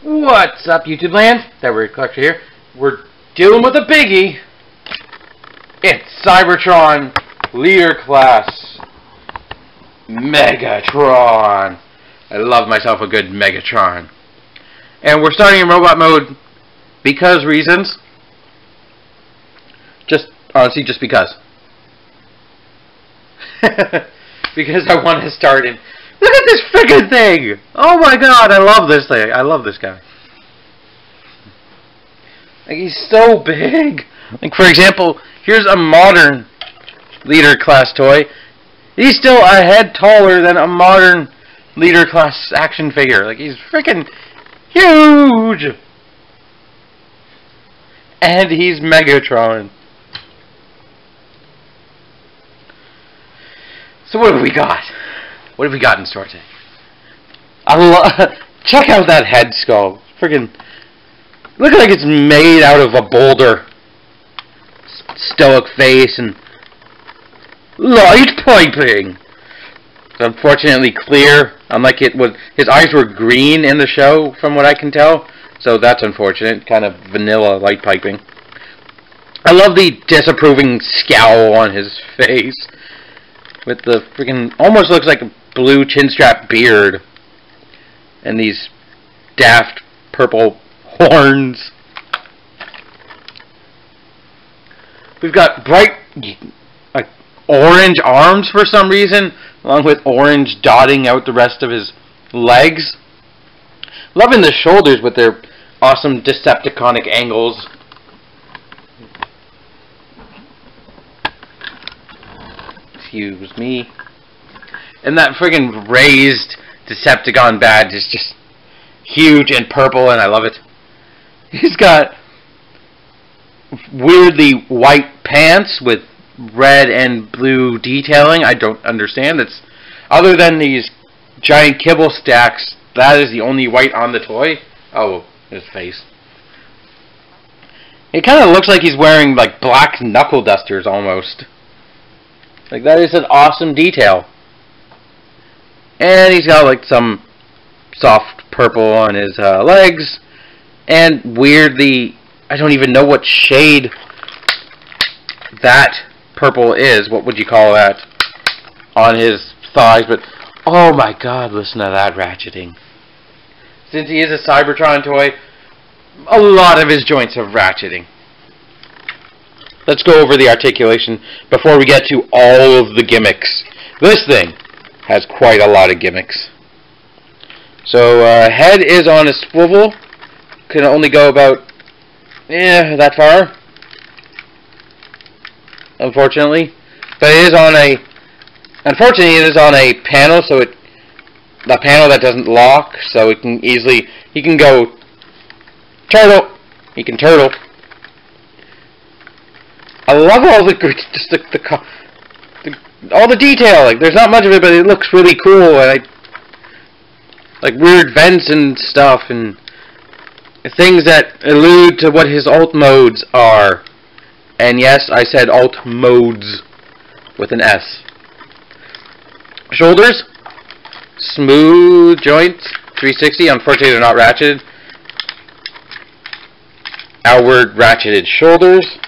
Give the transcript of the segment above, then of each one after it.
What's up, YouTube land? Cyber Collector here. We're dealing with a biggie. It's Cybertron Leader Class Megatron. I love myself a good Megatron. And we're starting in robot mode because reasons. Honestly, just because. Because I want to start in. Look at this freaking thing! Oh my god, I love this thing. I love this guy. Like, he's so big. Like, for example, here's a modern Leader Class toy. He's still a head taller than a modern Leader Class action figure. Like, he's freaking huge! And he's Megatron. So what have we got? What have we got in store today? Check out that head sculpt. Freaking look like it's made out of a boulder. Stoic face and light piping. Unfortunately clear. Unlike it was, his eyes were green in the show, from what I can tell. So that's unfortunate. Kind of vanilla light piping. I love the disapproving scowl on his face. With the freaking, almost looks like a blue chin strap beard. And these daft purple horns. We've got bright, like, orange arms for some reason, along with orange dotting out the rest of his legs. Loving the shoulders with their awesome Decepticonic angles. Excuse me. And that friggin' raised Decepticon badge is just huge and purple, and I love it. He's got weirdly white pants with red and blue detailing. I don't understand. It's other than these giant kibble stacks, that is the only white on the toy. Oh, his face. It kind of looks like he's wearing like black knuckle dusters almost. Like, that is an awesome detail. And he's got like some soft purple on his legs. And weirdly, I don't even know what shade that purple is. What would you call that? On his thighs. But, oh my god, listen to that ratcheting. Since he is a Cybertron toy, a lot of his joints have ratcheting. Let's go over the articulation before we get to all of the gimmicks. This thing has quite a lot of gimmicks. So, head is on a swivel. Can only go about, that far. Unfortunately. But it is on a, unfortunately it is on a panel, so a panel that doesn't lock, so it can easily, he can go turtle. He can turtle. I love all the all the detail. Like, there's not much of it, but it looks really cool. And like weird vents and stuff, and things that allude to what his alt modes are. And yes, I said alt modes with an S. Shoulders, smooth joints, 360. Unfortunately, they're not ratcheted. Outward ratcheted shoulders.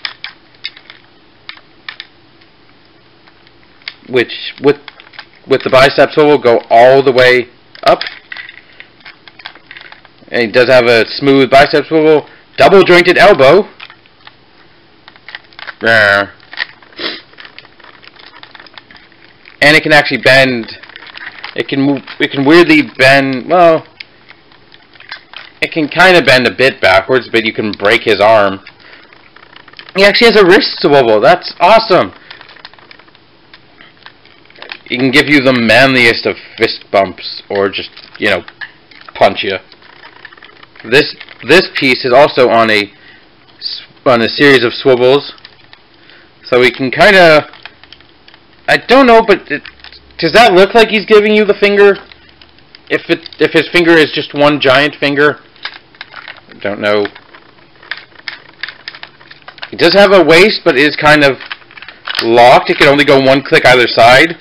Which, with the biceps will go all the way up. And he does have a smooth bicep swivel, double jointed elbow. There. And it can actually bend. It can move. It can weirdly bend. Well, it can kind of bend a bit backwards, but you can break his arm. He actually has a wrist swivel. That's awesome. He can give you the manliest of fist bumps, or just, you know, punch you. This piece is also on a series of swivels, so we can kind of, I don't know, but does that look like he's giving you the finger? If his finger is just one giant finger, I don't know. It does have a waist, but it is kind of locked. It can only go one click either side.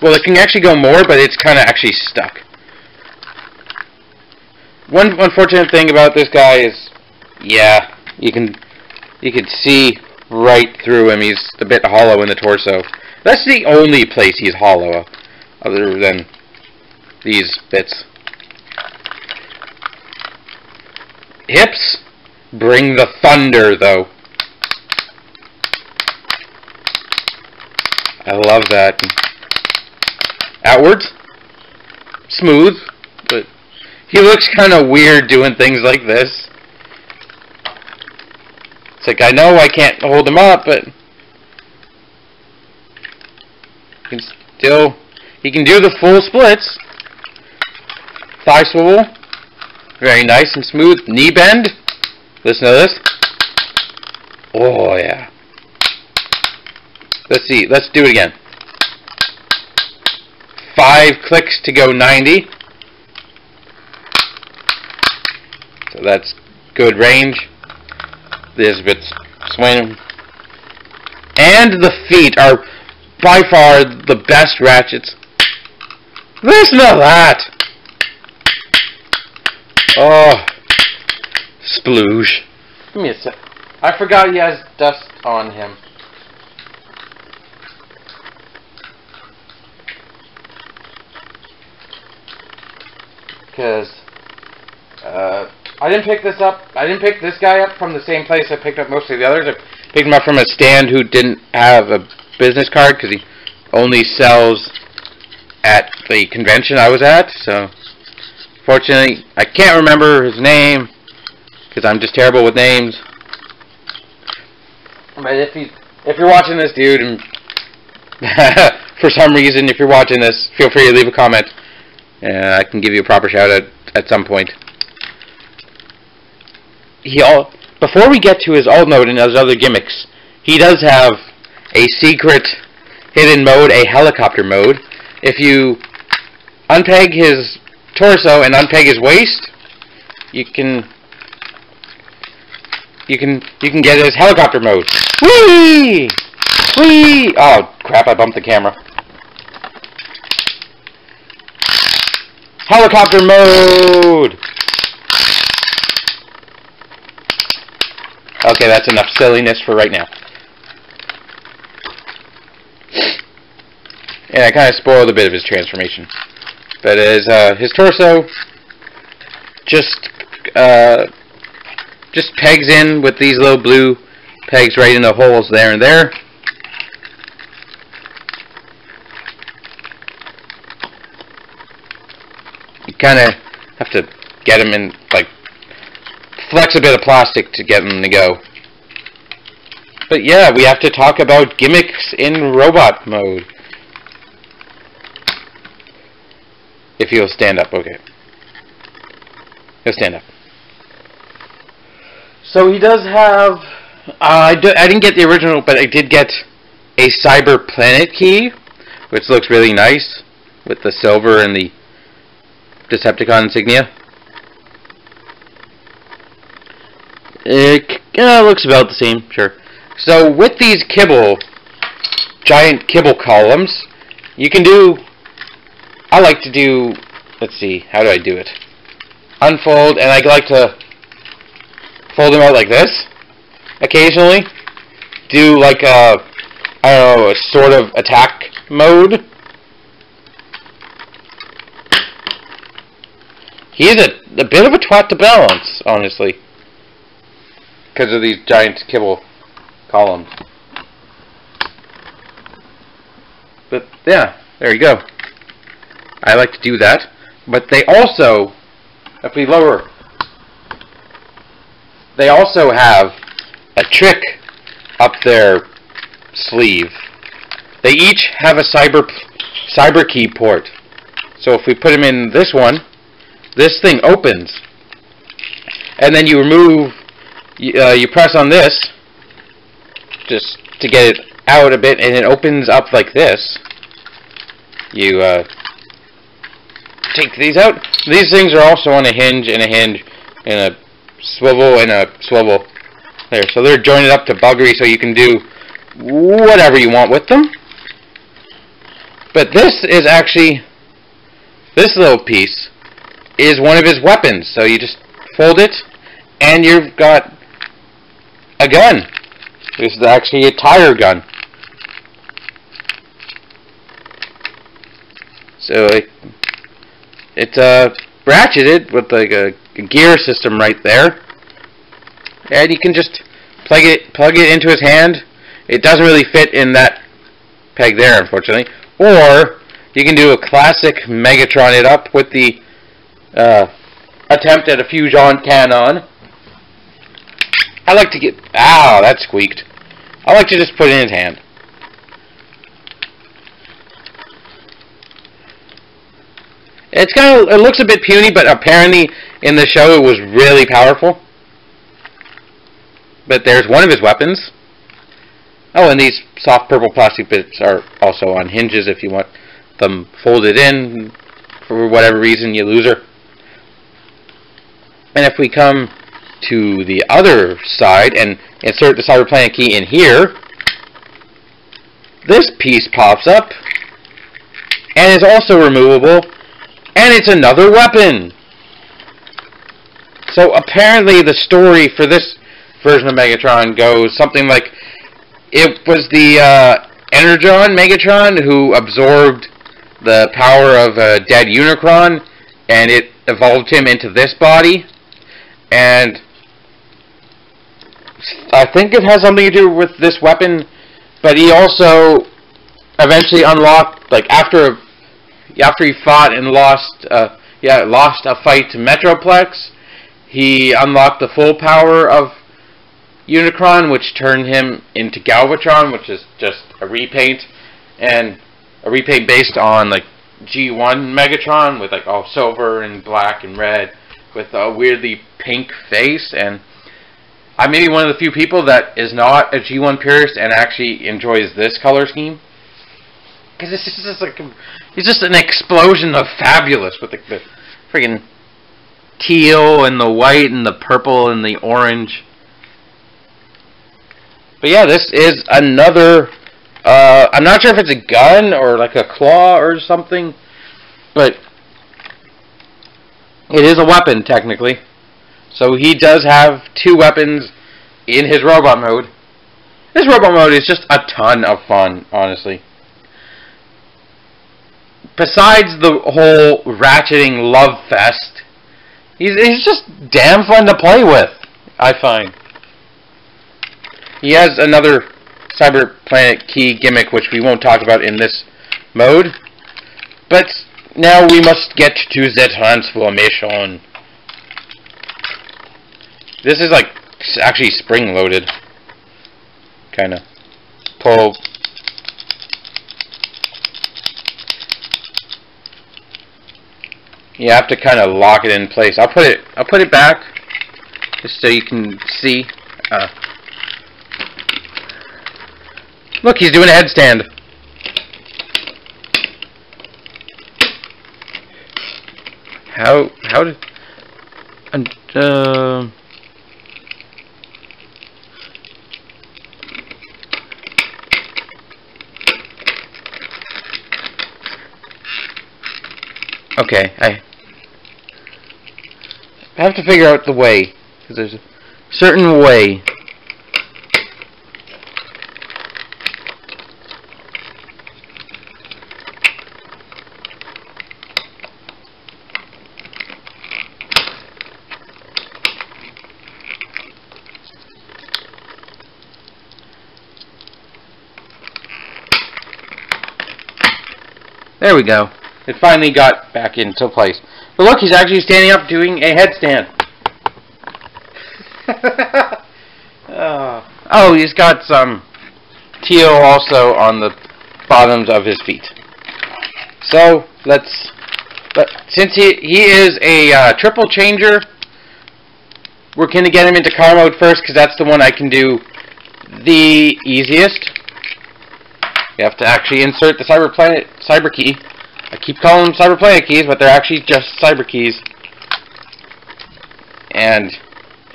Well, it can actually go more, but it's kind of actually stuck. One unfortunate thing about this guy is, yeah, you can see right through him. He's a bit hollow in the torso. That's the only place he's hollow, other than these bits. Hips bring the thunder, though. I love that. Outwards, smooth, but he looks kind of weird doing things like this. It's like, I know I can't hold him up, but he can do the full splits. Thigh swivel, very nice and smooth. Knee bend, listen to this. Oh yeah. Let's see, let's do it again. 5 clicks to go 90. So that's good range. This bit's swing. And the feet are by far the best ratchets. Listen to that! Oh, sploosh. Give me a sec. I forgot he has dust on him. Because I didn't pick this up. I didn't pick this guy up from the same place I picked up most of the others. I picked him up from a stand who didn't have a business card because he only sells at the convention I was at. So, fortunately, I can't remember his name because I'm just terrible with names. But if you're watching this, dude, and for some reason, if you're watching this, feel free to leave a comment. I can give you a proper shout out at some point. Before we get to his alt mode and his other gimmicks, he does have a secret hidden mode, a helicopter mode. If you unpeg his torso and unpeg his waist, you can get his helicopter mode. Whee! Whee! Oh crap! I bumped the camera. Helicopter mode! Okay, that's enough silliness for right now. And I kind of spoiled a bit of his transformation. But his torso just pegs in with these little blue pegs right in the holes there and there. You kind of have to get them in, like, flex a bit of plastic to get them to go. But yeah, we have to talk about gimmicks in robot mode. If you'll stand up, okay. He'll stand up. So he does have, I didn't get the original, but I did get a Cyber Planet key, which looks really nice, with the silver and the Decepticon insignia. It looks about the same, sure. So with these giant kibble columns, you can do, I like to do, let's see, how do I do it? Unfold, and I like to fold them out like this, occasionally. Do like a, I don't know, a sort of attack mode. He's a bit of a twat to balance, honestly, because of these giant kibble columns. But yeah, there you go. I like to do that. But they also, if we lower, they also have a trick up their sleeve. They each have a cyber key port. So if we put them in this one, this thing opens. And then you remove, you press on this, just to get it out a bit, and it opens up like this. You take these out. These things are also on a hinge and a hinge and a swivel and a swivel. There, so they're jointed up to buggery, so you can do whatever you want with them. But this is actually, this little piece is one of his weapons. So you just fold it, and you've got a gun. This is actually a tire gun. So it's ratcheted with like a gear system right there, and you can just plug it into his hand. It doesn't really fit in that peg there, unfortunately. Or you can do a classic Megatron it up with the attempt at a fusion cannon. I like to get... Ow, that squeaked. I like to just put it in his hand. It's kind of... It looks a bit puny, but apparently in the show it was really powerful. But there's one of his weapons. Oh, and these soft purple plastic bits are also on hinges if you want them folded in for whatever reason you lose her. And if we come to the other side and insert the Cyberplanet key in here, this piece pops up and is also removable, and it's another weapon. So apparently the story for this version of Megatron goes something like, it was the Energon Megatron who absorbed the power of a dead Unicron, and it evolved him into this body. And I think it has something to do with this weapon, but he also eventually unlocked, like after he fought and lost a fight to Metroplex, he unlocked the full power of Unicron, which turned him into Galvatron, which is just a repaint, and a repaint based on like G1 Megatron with like all silver and black and red with a weirdly pink face. And I may be one of the few people that is not a G1 purist and actually enjoys this color scheme, because it's just like it's just an explosion of fabulous with the friggin' teal and the white and the purple and the orange. But yeah, this is another, I'm not sure if it's a gun or like a claw or something, but it is a weapon technically. So he does have two weapons in his robot mode. This robot mode is just a ton of fun, honestly. Besides the whole ratcheting love fest, he's just damn fun to play with, I find. He has another Cyberplanet key gimmick, which we won't talk about in this mode. But now we must get to the transformation. This is like actually spring-loaded. Kind of pull. You have to kind of lock it in place. I'll put it back just so you can see. Look, he's doing a headstand. How did... Okay, I have to figure out the way, because there's a certain way. There we go. It finally got back into place. But look, he's actually standing up doing a headstand. Oh, he's got some teal also on the bottoms of his feet. So since he is a triple changer, we're going to get him into car mode first because that's the one I can do the easiest. You have to actually insert the cyber key. I keep calling them cyber planet keys, but they're actually just cyber keys. And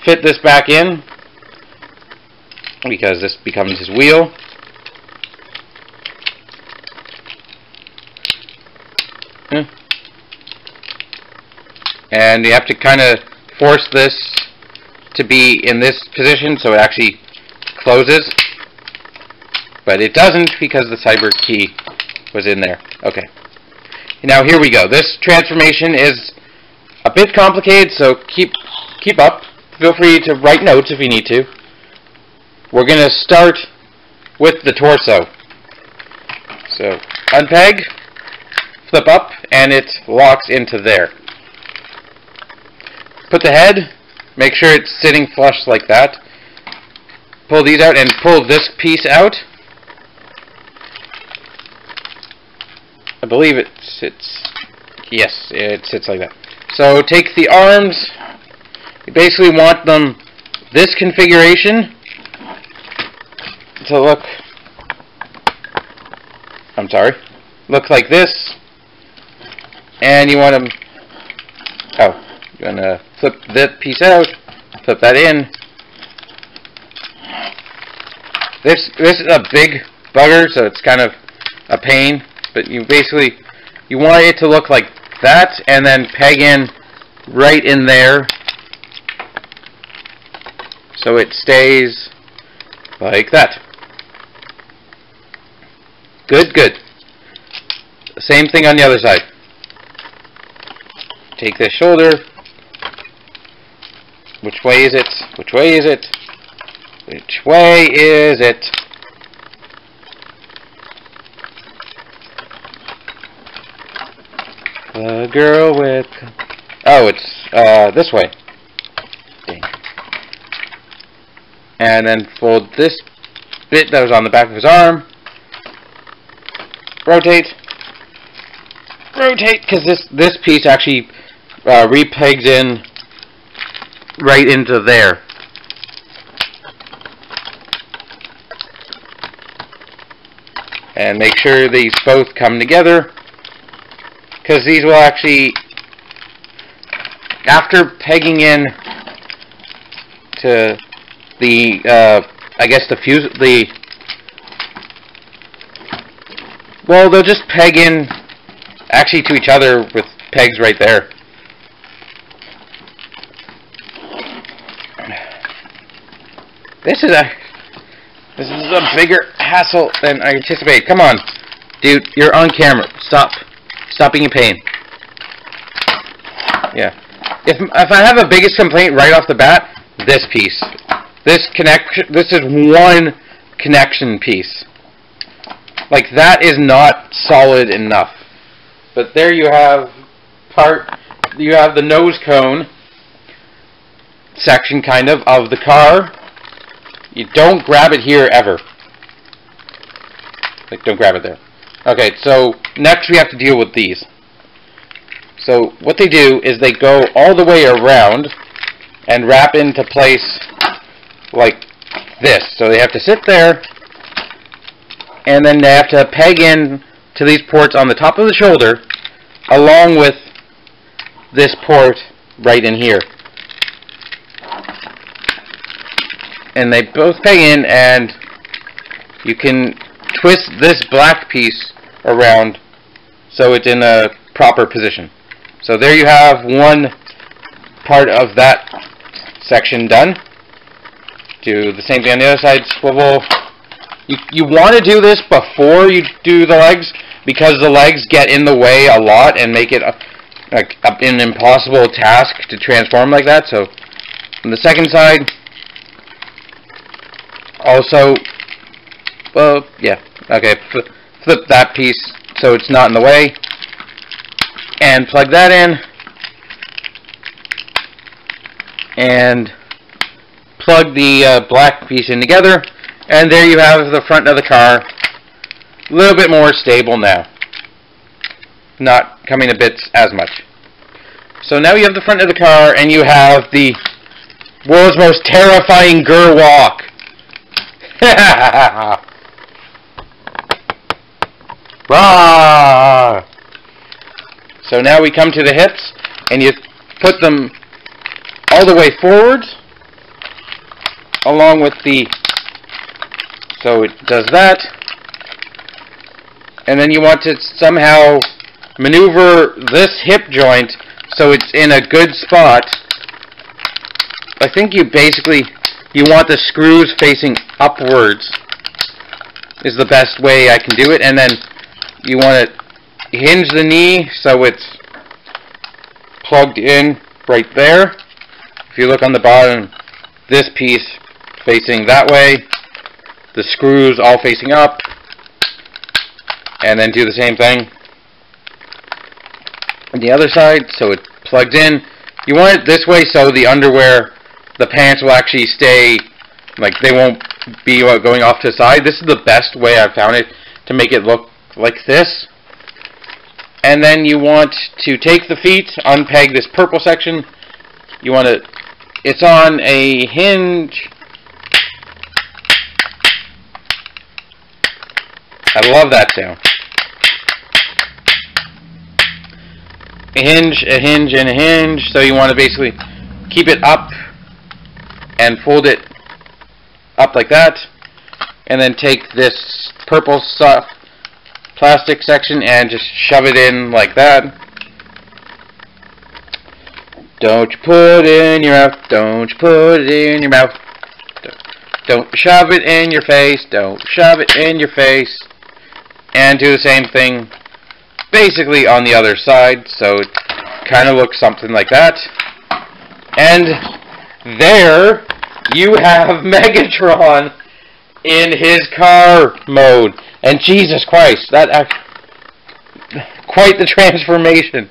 fit this back in because this becomes his wheel. And you have to kind of force this to be in this position so it actually closes. But it doesn't because the cyber key was in there. Okay. Now here we go. This transformation is a bit complicated, so keep up. Feel free to write notes if you need to. We're going to start with the torso. So unpeg, flip up, and it locks into there. Put the head, make sure it's sitting flush like that. Pull these out and pull this piece out. I believe it sits, yes, it sits like that. So take the arms, you basically want them this configuration to look, look like this. And you want them, you want to flip that piece out, flip that in. This is a big bugger, so it's kind of a pain, but you want it to look like that, and then peg in right in there, so it stays like that. Good, good. Same thing on the other side. Take this shoulder. Which way is it? Which way is it? Which way is it? The girl with... Oh, it's this way. Dang. And then fold this bit that was on the back of his arm. Rotate. Rotate, because this piece actually repegs in right into there. And make sure these both come together, because these will actually, after pegging in to the, I guess well, they'll just peg in actually to each other with pegs right there. This is a bigger hassle than I anticipated. Come on, dude, you're on camera. Stop being a pain. Yeah. If I have a biggest complaint right off the bat, this piece. This is one connection piece. Like, that is not solid enough. But there you have the nose cone section kind of the car. You don't grab it here ever. Like, don't grab it there. Okay, so next we have to deal with these. So what they do is they go all the way around and wrap into place like this. So they have to sit there, and then they have to peg in to these ports on the top of the shoulder, along with this port right in here. And they both peg in, and you can twist this black piece around so it's in a proper position. So there you have one part of that section done. Do the same thing on the other side. Swivel. You want to do this before you do the legs, because the legs get in the way a lot and make it an impossible task to transform like that. So on the second side, also, well, yeah, okay, flip that piece so it's not in the way, and plug that in, and plug the black piece in together, And there you have the front of the car. A little bit more stable now. Not coming to bits as much. So now you have the front of the car, and you have the world's most terrifying Gerwalk. Rah! So now we come to the hips, and you put them all the way forward, along with the... So it does that. And then you want to somehow maneuver this hip joint so it's in a good spot. I think you want the screws facing upwards is the best way I can do it. And then you want to hinge the knee so it's plugged in right there. If you look on the bottom, this piece facing that way, the screws all facing up, and then do the same thing on the other side so it plugs in. You want it this way so the underwear, the pants will actually stay, like they won't be going off to the side. This is the best way I've found it to make it look like this. And then you want to take the feet, unpeg this purple section. You want to, it's on a hinge. I love that sound. A hinge, and a hinge. So you want to basically keep it up and fold it up like that. And then take this purple soft plastic section and just shove it in like that. Don't you put it in your mouth. Don't you put it in your mouth. Don't shove it in your face. Don't shove it in your face. And do the same thing basically on the other side, so it kind of looks something like that. And there you have Megatron in his car mode. And Jesus Christ, that quite the transformation.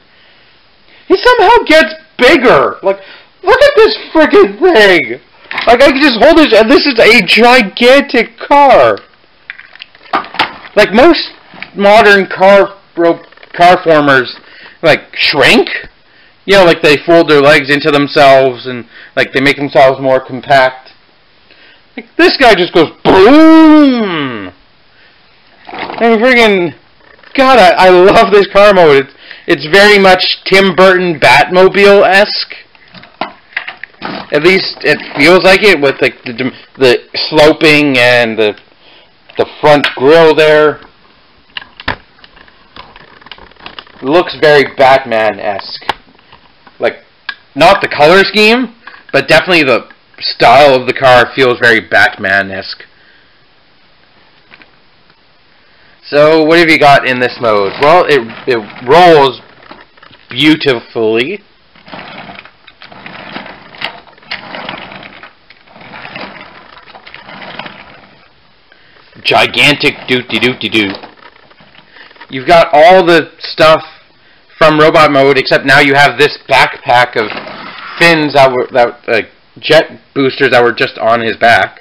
He somehow gets bigger. Like, look at this freaking thing. Like, I can just hold this, and this is a gigantic car. Like, most modern car formers, like, shrink. You know, like, they fold their legs into themselves, and, like, they make themselves more compact. Like, this guy just goes boom! And friggin', God, I love this car mode. It's very much Tim Burton Batmobile-esque. At least it feels like it, with like the sloping and the front grille there. It looks very Batman-esque. Like, not the color scheme, but definitely the style of the car feels very Batman-esque. So, what have you got in this mode? Well, it rolls beautifully. Gigantic doot-de-doot-de-doo. You've got all the stuff from robot mode, except now you have this backpack of fins jet boosters that were just on his back.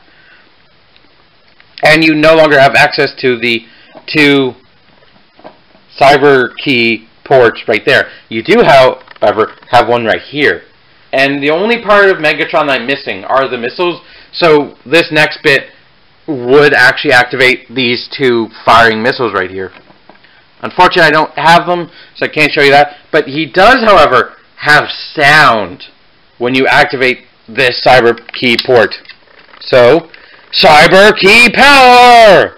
And you no longer have access to the two cyber key ports right there. You do, however, have one right here. And the only part of Megatron I'm missing are the missiles, so this next bit would actually activate these two firing missiles right here. Unfortunately, I don't have them, so I can't show you that. But he does, however, have sound when you activate this cyber key port. So, cyber key power!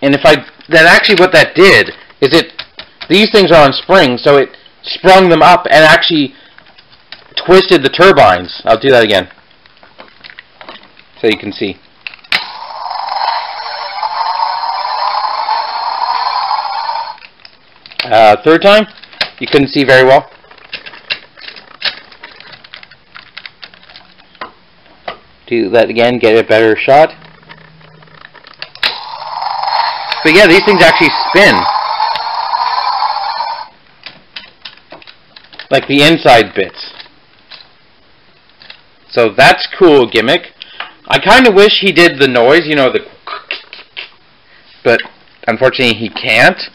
And then actually what that did is these things are on springs, so it sprung them up and actually twisted the turbines. I'll do that again, so you can see. Third time, you couldn't see very well. Do that again, get a better shot. But yeah, these things actually spin. like the inside bits. So that's cool gimmick. I kind of wish he did the noise, you know, the... But unfortunately he can't.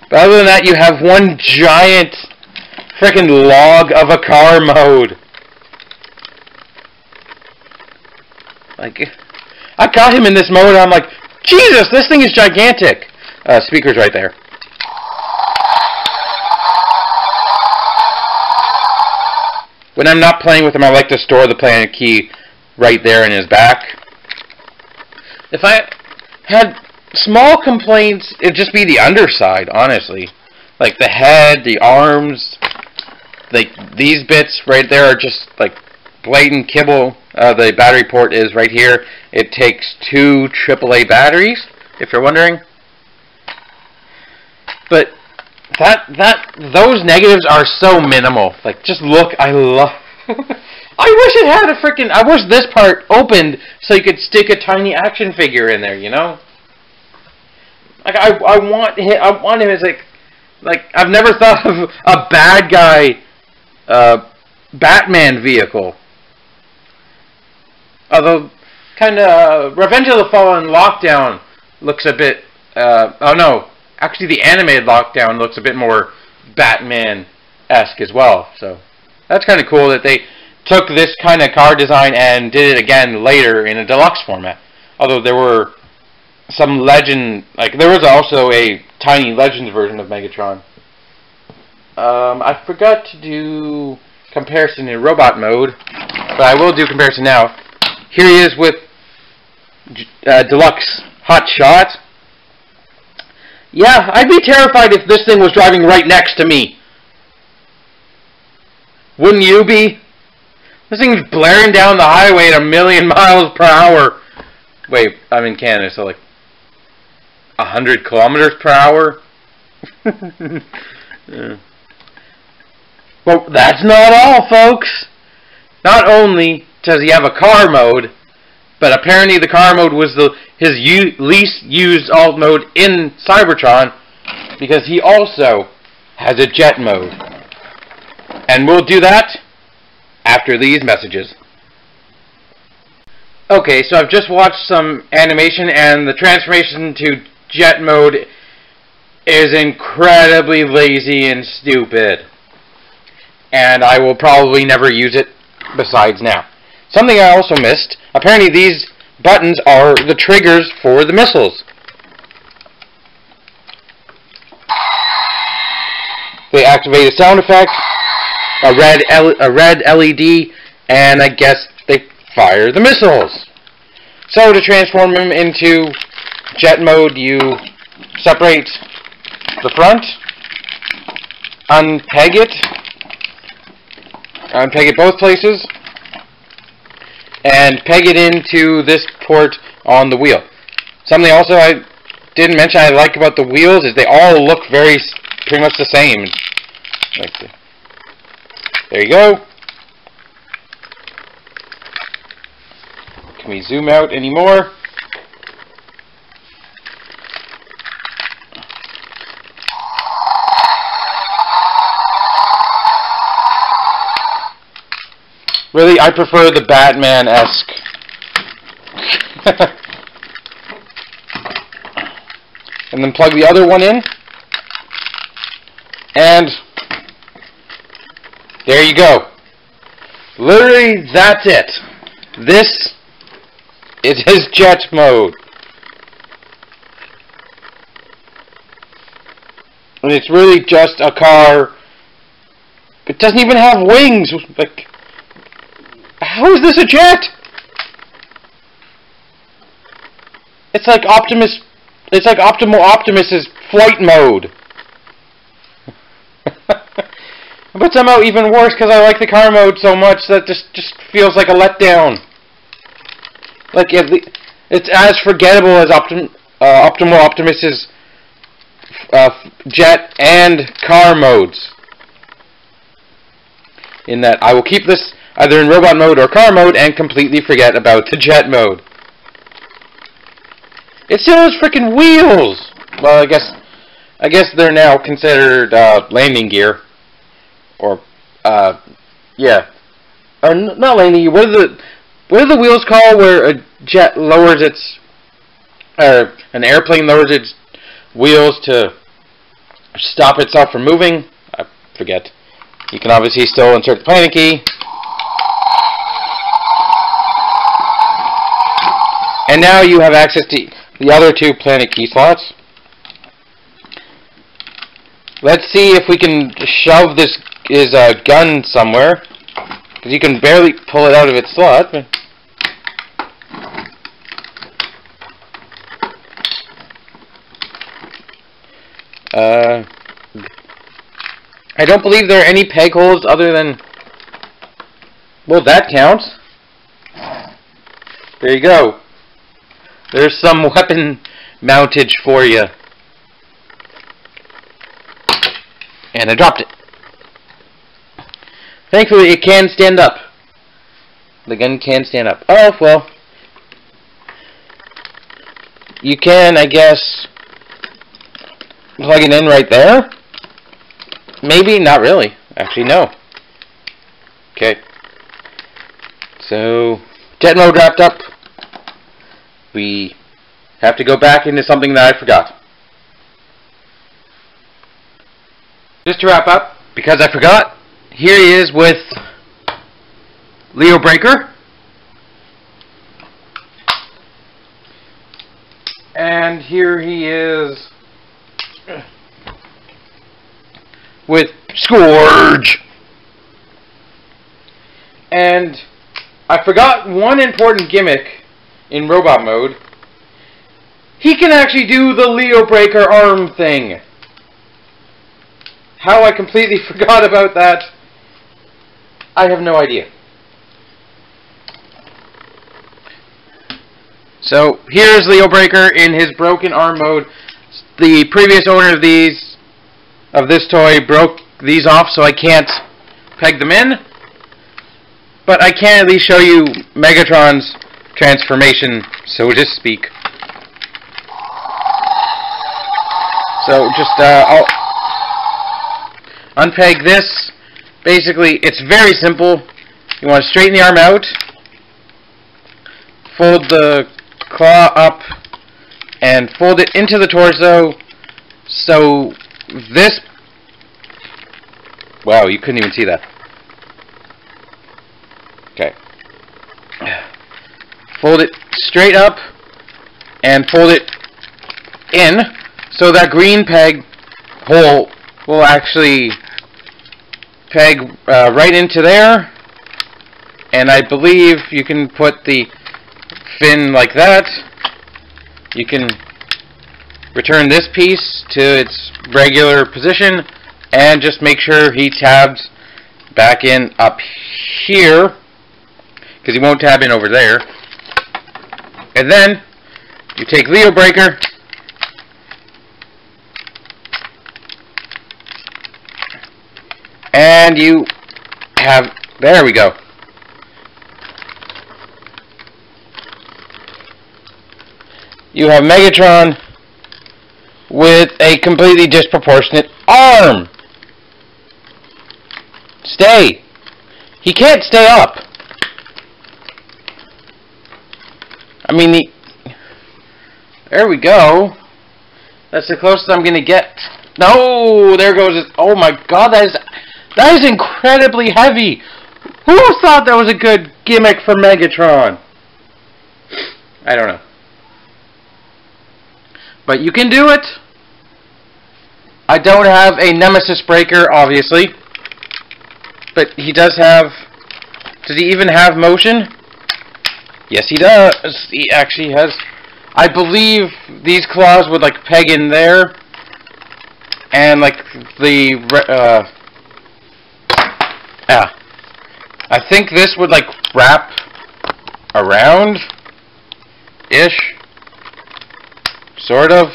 But other than that, you have one giant frickin' log of a car mode. Like, I got him in this mode and I'm like, Jesus, this thing is gigantic. Speaker's right there. When I'm not playing with him, I like to store the planet key right there in his back. If I had small complaints, it'd just be the underside, honestly. Like the head, the arms, like these bits right there are just like blatant kibble. The battery port is right here. It takes 2 AAA batteries, if you're wondering. But those negatives are so minimal. Like, just look, I love... I wish it had a freaking... I wish this part opened so you could stick a tiny action figure in there, you know? Like, I want him as, like, I've never thought of a bad guy, Batman vehicle. Although, kind of, Revenge of the Fallen Lockdown looks a bit, oh no, actually the animated Lockdown looks a bit more Batman-esque as well, so that's kind of cool that they took this kind of car design and did it again later in a deluxe format. Although there were some legend, like there was also a tiny Legends version of Megatron. I forgot to do comparison in robot mode, but I will do comparison now. Here he is with Deluxe Hot Shot. Yeah, I'd be terrified if this thing was driving right next to me. Wouldn't you be? This thing's blaring down the highway at 1,000,000 miles per hour. Wait, I'm in Canada, so like 100 kilometers per hour? Yeah. Well, that's not all, folks. Not only does he have a car mode, but apparently the car mode was his least used alt mode in Cybertron, because he also has a jet mode. And we'll do that after these messages. Okay, so I've just watched some animation, and the transformation to jet mode is incredibly lazy and stupid. And I will probably never use it besides now. Something I also missed, apparently these buttons are the triggers for the missiles. They activate a sound effect, a red LED, and I guess they fire the missiles. So to transform them into jet mode, you separate the front, unpeg it both places, and peg it into this port on the wheel. Something also I didn't mention I like about the wheels is they all look pretty much the same. There you go. Can we zoom out any more? Really, I prefer the Batman-esque. And then plug the other one in. And there you go. Literally, that's it. This is his jet mode. And it's really just a car. It doesn't even have wings. Like, how is this a jet? It's like Optimus. It's like Optimal Optimus's flight mode. But somehow even worse because I like the car mode so much that just feels like a letdown. Like it's as forgettable as Optimal Optimus's jet and car modes. In that I will keep this either in robot mode or car mode and completely forget about the jet mode. It still has freaking wheels! Well, I guess I guess they're now considered landing gear, or yeah, or not landing gear. What are the wheels called where a jet lowers its, or an airplane lowers its wheels to stop itself from moving? I forget. You can obviously still insert the planet key. And now you have access to the other 2 planet key slots. Let's see if we can shove this gun somewhere, because you can barely pull it out of its slot. I don't believe there are any peg holes other than... Well, that counts. There you go. There's some weapon mountage for you. And I dropped it. Thankfully, it can stand up. The gun can stand up. Oh, well. You can, I guess, plug it in right there? Maybe, not really. Actually, no. Okay. So, jet mode wrapped up. We have to go back into something that I forgot. Just to wrap up, because I forgot, here he is with Leo Breaker. And here he is with Scourge. And I forgot one important gimmick in robot mode. He can actually do the Leo Breaker arm thing. How I completely forgot about that, I have no idea. So here's Leo Breaker in his broken arm mode. The previous owner of this toy broke these off, so I can't peg them in. But I can at least show you Megatron's transformation, so to speak. So just I'll unpeg this. Basically, it's very simple. You want to straighten the arm out, fold the claw up, and fold it into the torso. So this... Wow, you couldn't even see that. Okay. Fold it straight up and fold it in, so that green peg hole will actually peg right into there. And I believe you can put the fin like that. You can return this piece to its regular position and just make sure he tabs back in up here, because he won't tab in over there. And then you take Leo Breaker and you have, there we go. You have Megatron with a completely disproportionate arm. Stay. He can't stay up. I mean, there we go. That's the closest I'm gonna get. No, there goes it. Oh my God, that is incredibly heavy. Who thought that was a good gimmick for Megatron? I don't know. But you can do it. I don't have a Nemesis Breaker, obviously. But he does have... Does he even have motion? Yes, he does. He actually has... I believe these claws would, like, peg in there. And, like, the... yeah. I think this would, like, wrap around-ish. Sort of.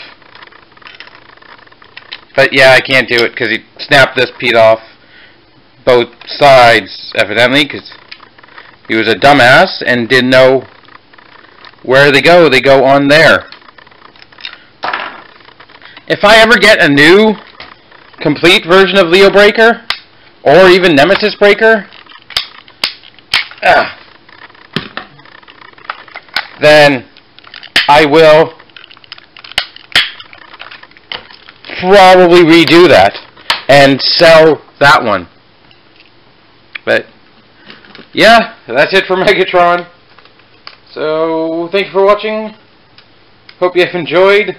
But yeah, I can't do it because he snapped this piece off both sides, evidently, because he was a dumbass and didn't know where they go. They go on there. if I ever get a new complete version of Leo Breaker, or even Nemesis Breaker, then I will probably redo that and sell that one. But yeah, that's it for Megatron. So thank you for watching. Hope you have enjoyed.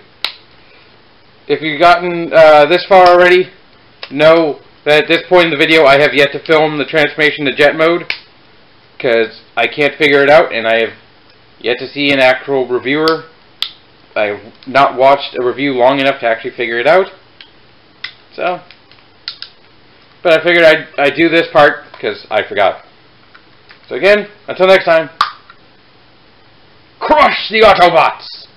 If you've gotten this far already, know that at this point in the video I have yet to film the transformation to jet mode, because I can't figure it out, and I have yet to see an actual reviewer. I have not watched a review long enough to actually figure it out. So, but I figured I'd do this part because I forgot. So again, until next time, crush the Autobots!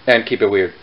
And keep it weird.